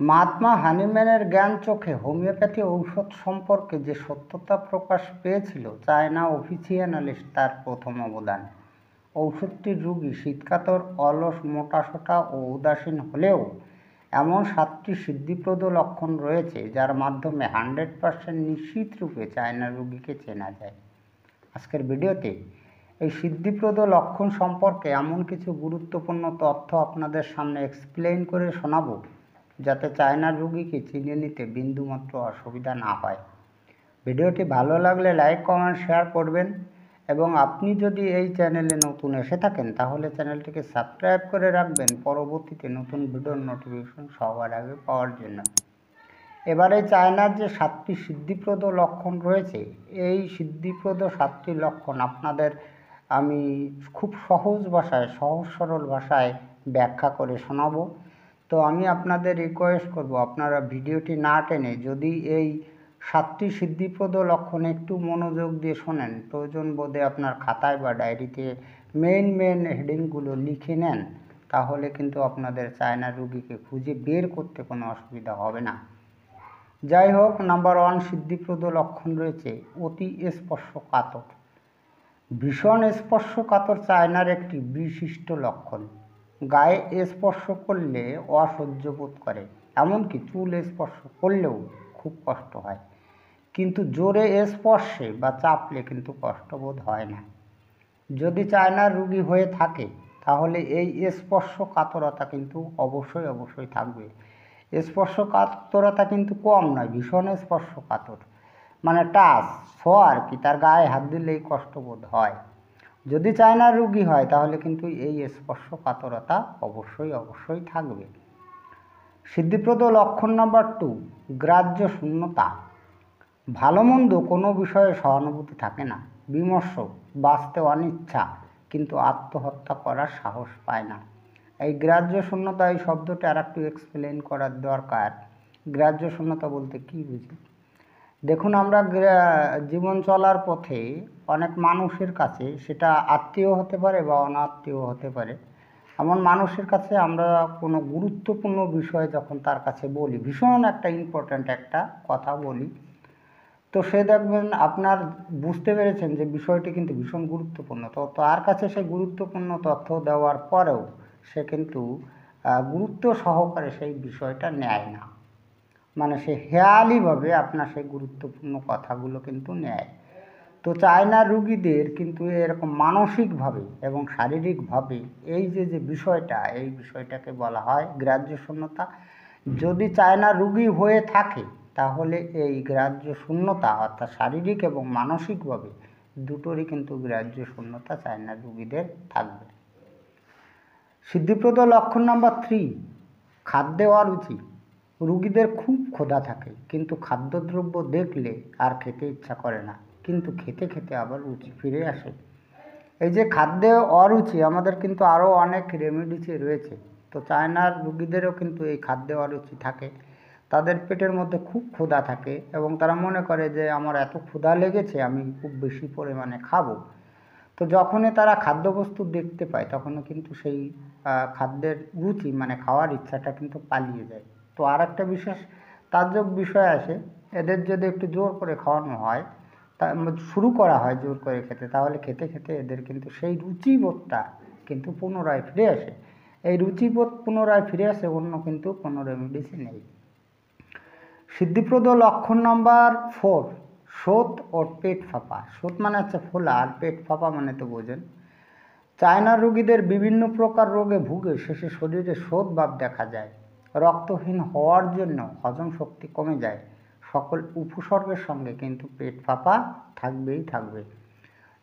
মহাত্মা হানিম্যানের জ্ঞান চোখে হোমিওপ্যাথি ঔষধ সম্পর্কে যে সত্যতা প্রকাশ পেয়েছিল চায়না অফিসিয়ানালিস্ট তার প্রথম অবদান। ঔষধটির রোগী শীতকাতর, অলস, মোটাসোটা ও উদাসীন হলেও এমন 7টি সিদ্ধিপ্রদ লক্ষণ রয়েছে যার মাধ্যমে 100% নিশ্চিত রূপে চায়নার রোগীকে চেনা যায়। আজকের ভিডিওতে এই সিদ্ধিপ্রদ লক্ষণ সম্পর্কে এমন কিছু গুরুত্বপূর্ণ তথ্য আপনাদের সামনে এক্সপ্লেইন করে শোনাবো যাতে চায়নার রোগীকে চিনে নিতে বিন্দুমাত্র অসুবিধা না হয়। ভিডিওটি ভালো লাগলে লাইক, কমেন্ট, শেয়ার করবেন এবং আপনি যদি এই চ্যানেলে নতুন এসে থাকেন তাহলে চ্যানেলটিকে সাবস্ক্রাইব করে রাখবেন পরবর্তীতে নতুন ভিডিওর নোটিফিকেশন সবার আগে পাওয়ার জন্য। এবারে চায়নার যে 7টি সিদ্ধিপ্রদ লক্ষণ রয়েছে, এই সিদ্ধিপ্রদ 7টি লক্ষণ আপনাদের আমি খুব সহজ ভাষায়, সহজ সরল ভাষায় ব্যাখ্যা করে শোনাবো। তো আমি আপনাদের রিকোয়েস্ট করব আপনারা ভিডিওটি না টেনে যদি এই 7টি সিদ্ধিপ্রদ লক্ষণ একটু মনোযোগ দিয়ে শোনেন, প্রয়োজন বোধে আপনার খাতায় বা ডায়েরিতে মেন হেডিংগুলো লিখে নেন, তাহলে কিন্তু আপনাদের চায়না রোগীকে খুঁজে বের করতে কোনো অসুবিধা হবে না। যাই হোক, নাম্বার 1 সিদ্ধিপ্রদ লক্ষণ রয়েছে অতি স্পর্শকাতর। ভীষণ স্পর্শকাতর চায়নার একটি বিশিষ্ট লক্ষণ। গায়ে স্পর্শ করলে অসহ্য বোধ করে, এমনকি চুল স্পর্শ করলেও খুব কষ্ট হয়, কিন্তু জোরে স্পর্শে বা চাপলে কিন্তু কষ্টবোধ হয় না। যদি চায়নার রোগী হয়ে থাকে তাহলে এই স্পর্শকাতরতা কিন্তু অবশ্যই থাকবে। স্পর্শকাতরতা কিন্তু কম নয়, ভীষণ স্পর্শকাতর মানে টাচ, ছোঁয়া আর কি, তার গায়ে হাত দিলেই কষ্টবোধ হয়। যদি চায়নার রোগী হয় তাহলে কিন্তু এই স্পর্শকাতরতা অবশ্যই থাকবে। সিদ্ধিপ্রদ লক্ষণ নাম্বার 2 গ্রাহ্য শূন্যতা। ভালো মন্দ কোনো বিষয়ে সহানুভূতি থাকে না, বিমর্ষ, বাঁচতে অনিচ্ছা, কিন্তু আত্মহত্যা করার সাহস পায় না। এই গ্রাহ্য শূন্যতা, এই শব্দটা আর একটু এক্সপ্লেন করার দরকার। গ্রাহ্য শূন্যতা বলতে কি বুঝি? দেখুন, আমরা জীবন চলার পথে অনেক মানুষের কাছে, সেটা আত্মীয় হতে পারে বা অনাত্মীয় হতে পারে, এমন মানুষের কাছে আমরা কোনো গুরুত্বপূর্ণ বিষয় যখন তার কাছে বলি, ভীষণ একটা ইম্পর্ট্যান্ট একটা কথা বলি, তো সে দেখবেন আপনার বুঝতে পেরেছেন যে বিষয়টি কিন্তু ভীষণ গুরুত্বপূর্ণ, তো তার কাছে সেই গুরুত্বপূর্ণ তথ্য দেওয়ার পরেও সে কিন্তু গুরুত্ব সহকারে সেই বিষয়টা নেয় না, মানে সে হেয়ালিভাবে আপনার সেই গুরুত্বপূর্ণ কথাগুলো কিন্তু নেয়। তো চায়নার রোগীদের কিন্তু এরকম মানসিকভাবে এবং শারীরিকভাবে এই যে বিষয়টা, এই বিষয়টাকে বলা হয় গ্রাহ্য শূন্যতা। যদি চায়নার রোগী হয়ে থাকে তাহলে এই গ্রাহ্য শূন্যতা, অর্থাৎ শারীরিক এবং মানসিকভাবে দুটোরই কিন্তু গ্রাহ্য শূন্যতা চায়নার রোগীদের থাকবে। সিদ্ধিপ্রদ লক্ষণ নাম্বার 3 খাদ্যে অরুচি। রোগীদের খুব ক্ষুধা থাকে, কিন্তু খাদ্যদ্রব্য দেখলে আর খেতে ইচ্ছা করে না, কিন্তু খেতে আবার রুচি ফিরে আসে। এই যে খাদ্যে অরুচি, আমাদের কিন্তু আরও অনেক রেমেডিসে রয়েছে। তো চায়নার রোগীদেরও কিন্তু এই খাদ্যে অরুচি থাকে, তাদের পেটের মধ্যে খুব ক্ষুধা থাকে এবং তারা মনে করে যে আমার এত ক্ষুধা লেগেছে, আমি খুব বেশি পরিমাণে খাবো। তো যখনই তারা খাদ্যবস্তু দেখতে পায় তখনও কিন্তু সেই খাদ্যের রুচি মানে খাওয়ার ইচ্ছাটা কিন্তু পালিয়ে যায়। তো আর একটা বিশেষ তাজ্জব বিষয় আসে, এদের যদি একটু জোর করে খাওয়ানো হয়, তা শুরু করা হয় জোর করে খেতে, তাহলে খেতে এদের কিন্তু সেই রুচিবোধটা কিন্তু পুনরায় ফিরে আসে। এই রুচিবোধ পুনরায় ফিরে আসে, অন্য কিন্তু কোনো রেমেডিসই নেই। সিদ্ধিপ্রদ লক্ষণ নাম্বার 4 শোথ ও পেট ফাঁপা। শোথ মানে হচ্ছে ফোলা, আর পেট ফাঁপা মানে তো বোঝেন। চায়নার রোগীদের বিভিন্ন প্রকার রোগে ভুগে শেষে শরীরে শোথ ভাব দেখা যায়। রক্তহীন হওয়ার জন্য হজম শক্তি কমে যায়। সকল উপসর্গের সঙ্গে কিন্তু পেট ফাঁপা থাকবে।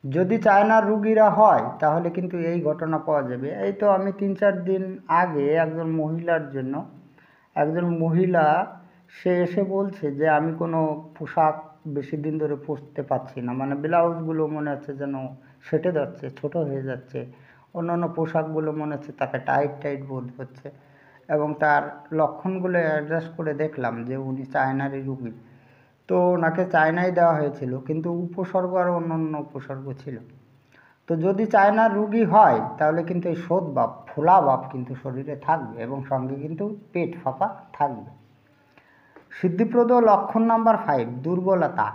যদি চায়নার রোগীরা হয় তাহলে কিন্তু এই ঘটনা পাওয়া যাবে। এই তো আমি 3-4 দিন আগে একজন মহিলা সে এসে বলছে যে আমি কোনো পোশাক বেশি দিন ধরে পরতে পারছি না, মানে ব্লাউজগুলো মনে হচ্ছে যেন সেটে যাচ্ছে, ছোট হয়ে যাচ্ছে, অন্যান্য পোশাকগুলো মনে হচ্ছে তাকে টাইট বোধ হচ্ছে, এবং তার লক্ষণগুলো অ্যাডজাস্ট করে দেখলাম যে উনি চায়নারই রোগী। তো ওনাকে চায়নায় দেওয়া হয়েছিল, কিন্তু উপসর্গ আর অন্যান্য উপসর্গ ছিল। তো যদি চায়নার রোগী হয় তাহলে কিন্তু এই শোথ ভাব, ফোলা ভাব কিন্তু শরীরে থাকবে এবং সঙ্গে কিন্তু পেট ফাঁপা থাকবে। সিদ্ধিপ্রদ লক্ষণ নাম্বার 5, দুর্বলতা।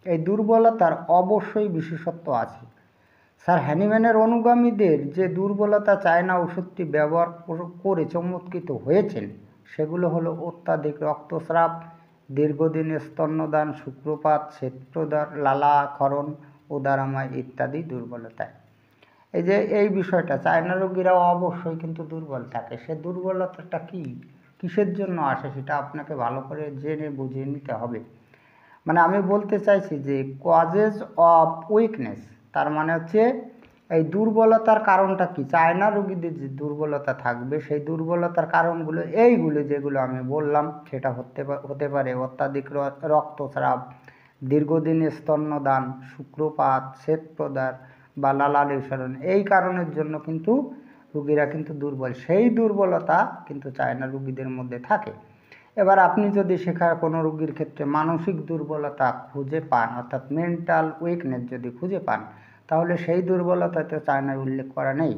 এই দুর্বলতার অবশ্যই বিশেষত্ব আছে। স্যার হ্যানিম্যানের অনুগামীদের যে দুর্বলতা চায়না ওষুধটি ব্যবহার করে চমৎকৃত হয়েছেন সেগুলো হলো অত্যাধিক রক্তস্রাব, দীর্ঘদিন স্তন্যদান, সূত্রপাত, শ্বেতপ্রদার, লালাক্ষরণ, উদারাময় ইত্যাদি দুর্বলতায়। এই বিষয়টা চায়না রোগীরাও অবশ্যই কিন্তু দুর্বল থাকে। সে দুর্বলতাটা কিসের জন্য আসে সেটা আপনাকে ভালো করে জেনে বুঝিয়ে নিতে হবে। মানে আমি বলতে চাইছি যে কজেস অফ উইকনেস, তার মানে হচ্ছে এই দুর্বলতার কারণটা কি। চায়না রোগীদের যে দুর্বলতা থাকবে সেই দুর্বলতার কারণগুলো এইগুলো যেগুলো আমি বললাম, সেটা হতে পারে অত্যাধিক রক্তস্রাব, দীর্ঘদিন স্তন্যদান, সূত্রপাত, শ্বেতপ্রদার বা লালানিঃসরণ। এই কারণের জন্য কিন্তু রোগীরা কিন্তু দুর্বল। সেই দুর্বলতা কিন্তু চায়না রোগীদের মধ্যে থাকে। এবার আপনি যদি সেখানে কোনো রোগীর ক্ষেত্রে মানসিক দুর্বলতা খুঁজে পান, অর্থাৎ মেন্টাল উইকনেস যদি খুঁজে পান, তাহলে সেই দুর্বলতাতে চায়নায় উল্লেখ করা নেই।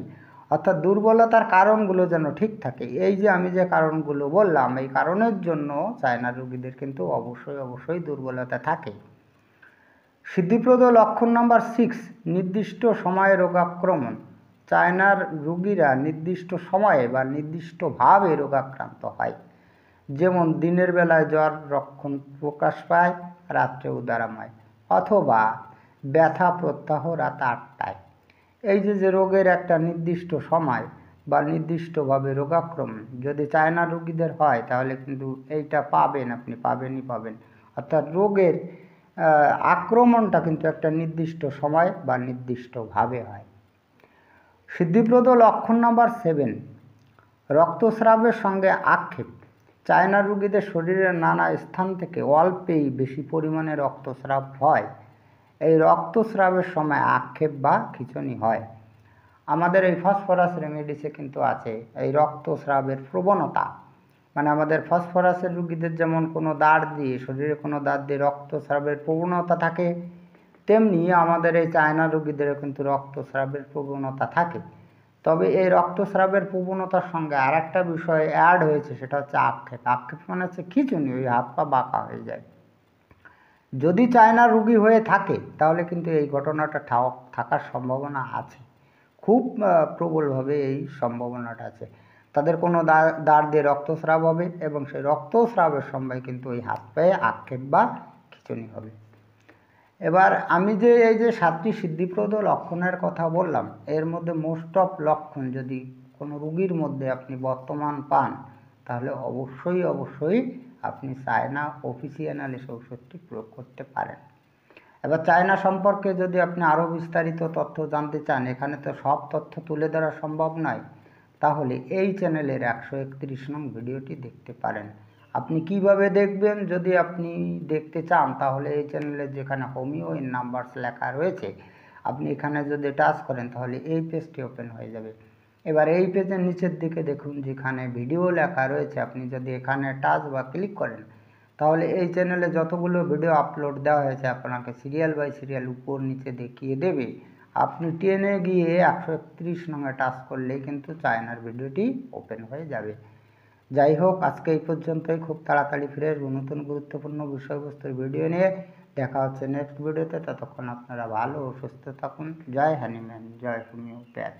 অর্থাৎ দুর্বলতার কারণগুলো যেন ঠিক থাকে। এই যে আমি যে কারণগুলো বললাম, এই কারণের জন্য চায়না রোগীদের কিন্তু অবশ্যই দুর্বলতা থাকে। সিদ্ধিপ্রদ লক্ষণ নাম্বার 6, নির্দিষ্ট সময়ে রোগাক্রমণ। চায়নার রোগীরা নির্দিষ্ট সময়ে বা নির্দিষ্টভাবে রোগাক্রান্ত হয়। যেমন দিনের বেলায় জ্বর লক্ষণ প্রকাশ পায়, রাত্রে উদারাময়, অথবা ব্যথা প্রত্যাহ রাত 8টায়। এই যে রোগের একটা নির্দিষ্ট সময় বা নির্দিষ্টভাবে রোগাক্রমণ যদি চায়না রোগীদের হয়, তাহলে কিন্তু এইটা আপনি পাবেন। অর্থাৎ রোগের আক্রমণটা কিন্তু একটা নির্দিষ্ট সময় বা নির্দিষ্টভাবে হয়। সিদ্ধিপ্রদ লক্ষণ নাম্বার 7, রক্তস্রাবের সঙ্গে আক্ষেপ। চায়না রোগীদের শরীরের নানা স্থান থেকে অল্পেই বেশি পরিমাণে রক্তস্রাব হয়। এই রক্তস্রাবের সময় আক্ষেপ বা খিঁচুনি হয়। আমাদের এই ফসফরাস রেমেডিসে কিন্তু আছে এই রক্তস্রাবের প্রবণতা। মানে আমাদের ফসফরাসের রোগীদের যেমন শরীরে কোনো দাঁত দিয়ে রক্তস্রাবের প্রবণতা থাকে, তেমনি আমাদের এই চায়না রোগীদেরও কিন্তু রক্তস্রাবের প্রবণতা থাকে। তবে এই রক্তস্রাবের প্রবণতার সঙ্গে আর একটা বিষয় অ্যাড হয়েছে, সেটা হচ্ছে আক্ষেপ। আক্ষেপ মানে হচ্ছে খিঁচুনি, ওই হাত পা বাঁকা হয়ে যায়। যদি চায়না রোগী হয়ে থাকে তাহলে কিন্তু এই ঘটনাটা থাকার সম্ভাবনা আছে, খুব প্রবলভাবে এই সম্ভাবনাটা আছে। তাদের কোনো দাঁড় দিয়ে রক্তস্রাব হবে এবং সেই রক্তস্রাবের সময় কিন্তু ওই হাত পায়ে আক্ষেপ বা খিঁচুনি হবে। এবার আমি যে এই যে 7টি সিদ্ধিপ্রদ লক্ষণের কথা বললাম, এর মধ্যে মোস্ট অফ লক্ষণ যদি কোনো রোগীর মধ্যে আপনি বর্তমান পান, তাহলে অবশ্যই আপনি চায়না অফিসিয়ানালিস ঔষধটি প্রয়োগ করতে পারেন। এবার চায়না সম্পর্কে যদি আপনি আরও বিস্তারিত তথ্য জানতে চান, এখানে তো সব তথ্য তুলে ধরা সম্ভব নয়, তাহলে এই চ্যানেলের 131 নং ভিডিওটি দেখতে পারেন। আপনি কিভাবে দেখবেন, যদি আপনি দেখতে চান তাহলে এই চ্যানেলের যেখানে হোমিও ইন নাম্বারস লেখা রয়েছে, আপনি এখানে যদি টাচ করেন তাহলে এই পেজটি ওপেন হয়ে যাবে। এবার এই পেজের নিচের দিকে দেখুন যেখানে ভিডিও লেখা রয়েছে, আপনি যদি এখানে টাচ বা ক্লিক করেন তাহলে এই চ্যানেলে যতগুলো ভিডিও আপলোড দেওয়া হয়েছে আপনাকে সিরিয়াল বাই সিরিয়াল উপর নিচে দেখিয়ে দেবে। আপনি টেনে গিয়ে 131 নঙে টাচ করলেই কিন্তু চায়নার ভিডিওটি ওপেন হয়ে যাবে। যাই হোক, আজকে এই পর্যন্তই। খুব তাড়াতাড়ি ফিরে আসবো নতুন গুরুত্বপূর্ণ বিষয়বস্তুর ভিডিও নিয়ে। দেখা হচ্ছে নেক্সট ভিডিওতে। ততক্ষণ আপনারা ভালো ও সুস্থ থাকুন। জয় হ্যানিম্যান, জয় হোমিওপ্যাথ।